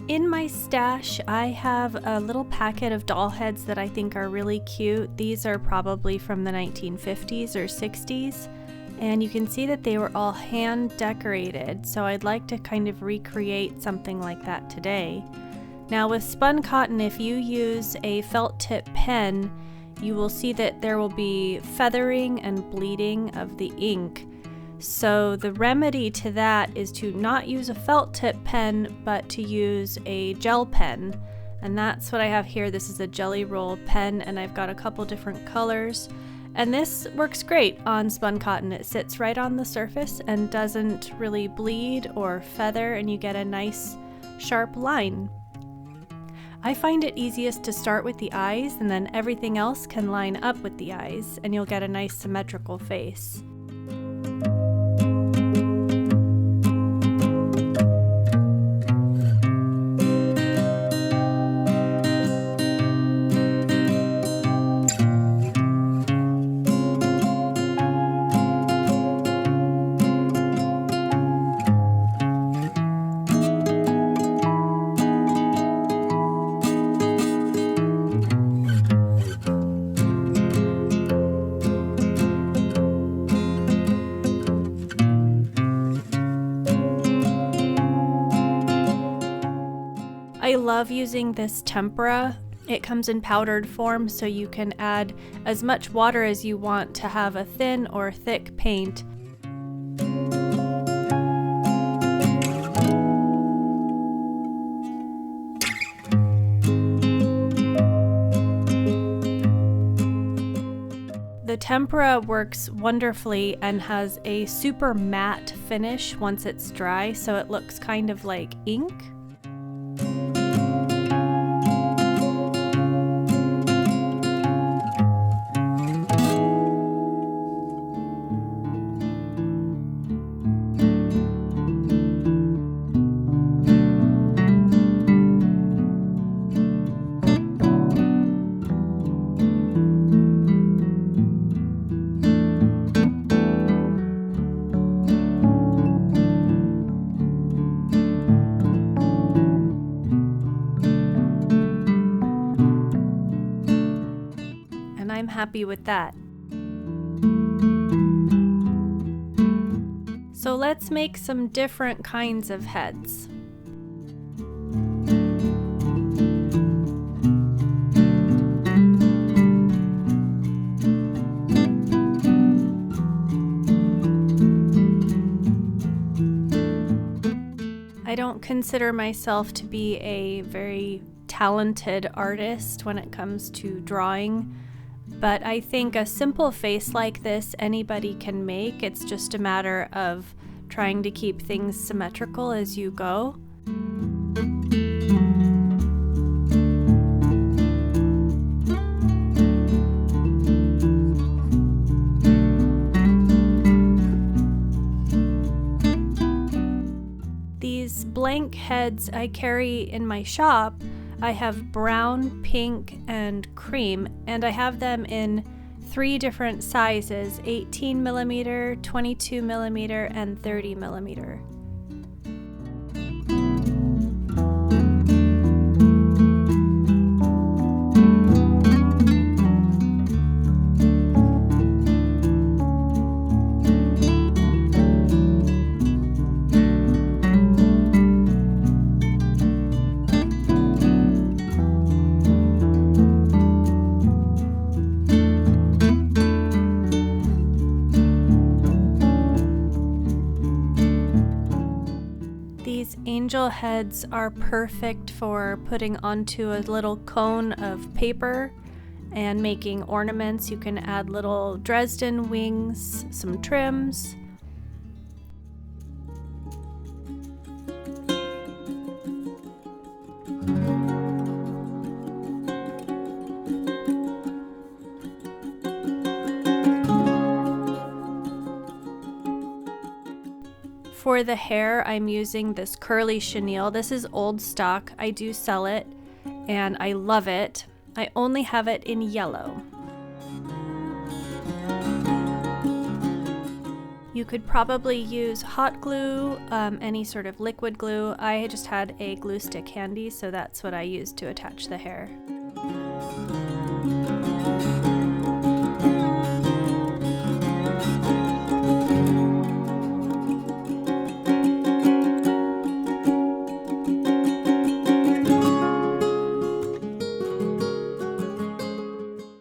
In my stash, I have a little packet of doll heads that I think are really cute. These are probably from the 1950s or 60s, and you can see that they were all hand decorated, so I'd like to kind of recreate something like that today. Now with spun cotton, if you use a felt tip pen, you will see that there will be feathering and bleeding of the ink. So the remedy to that is to not use a felt tip pen, but to use a gel pen. And that's what I have here. This is a jelly roll pen, and I've got a couple different colors. And this works great on spun cotton. It sits right on the surface and doesn't really bleed or feather, and you get a nice sharp line. I find it easiest to start with the eyes, and then everything else can line up with the eyes, and you'll get a nice symmetrical face. I love using this tempera. It comes in powdered form, so you can add as much water as you want to have a thin or thick paint. The tempera works wonderfully and has a super matte finish once it's dry, so it looks kind of like ink. I'm happy with that. So let's make some different kinds of heads. I don't consider myself to be a very talented artist when it comes to drawing. But I think a simple face like this anybody can make. It's just a matter of trying to keep things symmetrical as you go. These blank heads I carry in my shop. I have brown, pink, and cream, and I have them in 3 different sizes: 18 millimeter, 22 millimeter, and 30 millimeter. These angel heads are perfect for putting onto a little cone of paper and making ornaments. You can add little Dresden wings, some trims. For the hair, I'm using this curly chenille. This is old stock. I do sell it, and I love it. I only have it in yellow. You could probably use hot glue, any sort of liquid glue. I just had a glue stick handy, so that's what I used to attach the hair.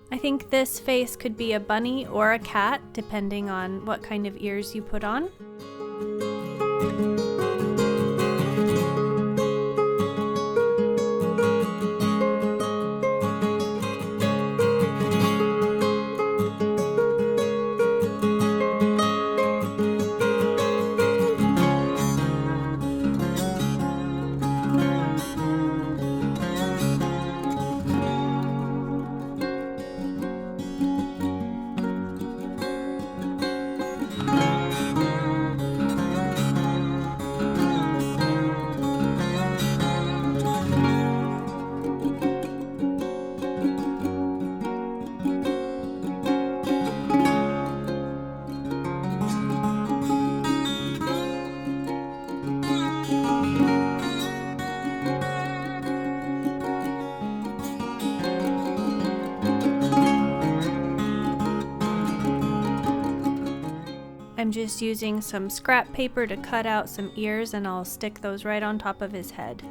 I think this face could be a bunny or a cat, depending on what kind of ears you put on. I'm just using some scrap paper to cut out some ears, and I'll stick those right on top of his head.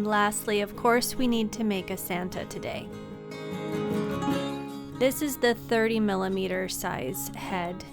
Lastly, of course, we need to make a Santa today. This is the 30mm size head.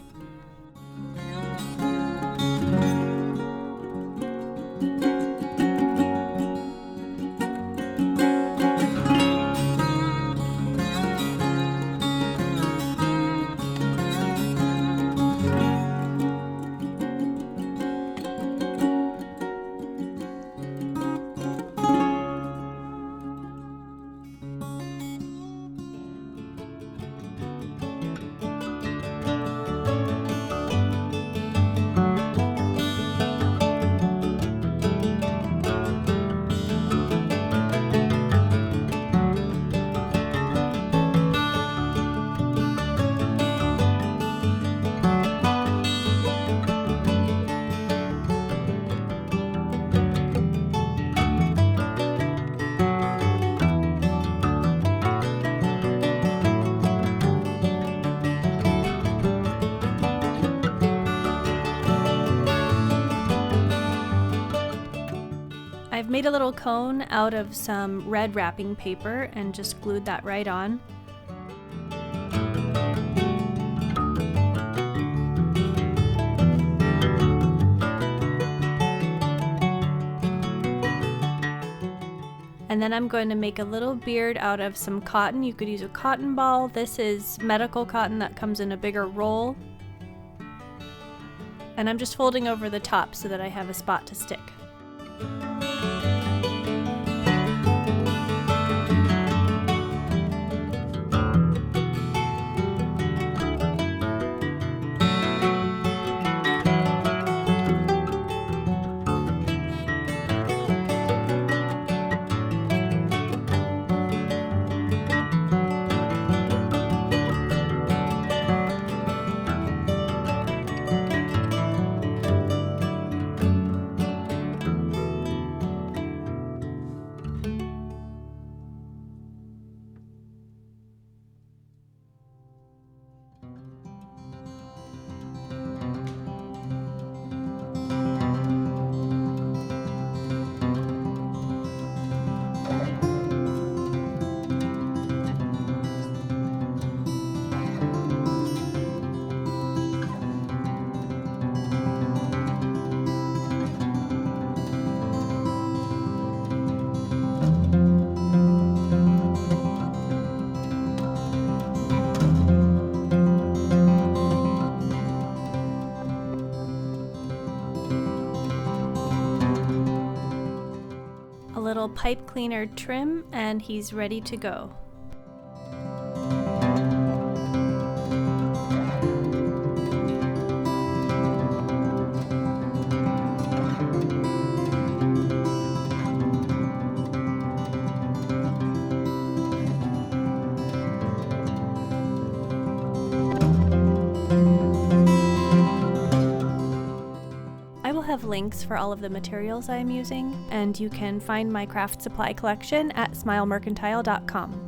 I've made a little cone out of some red wrapping paper and just glued that right on. And then I'm going to make a little beard out of some cotton. You could use a cotton ball. This is medical cotton that comes in a bigger roll. And I'm just folding over the top so that I have a spot to stick. little pipe cleaner trim and he's ready to go. I will have links for all of the materials I am using, and you can find my craft supply collection at smilemercantile.com.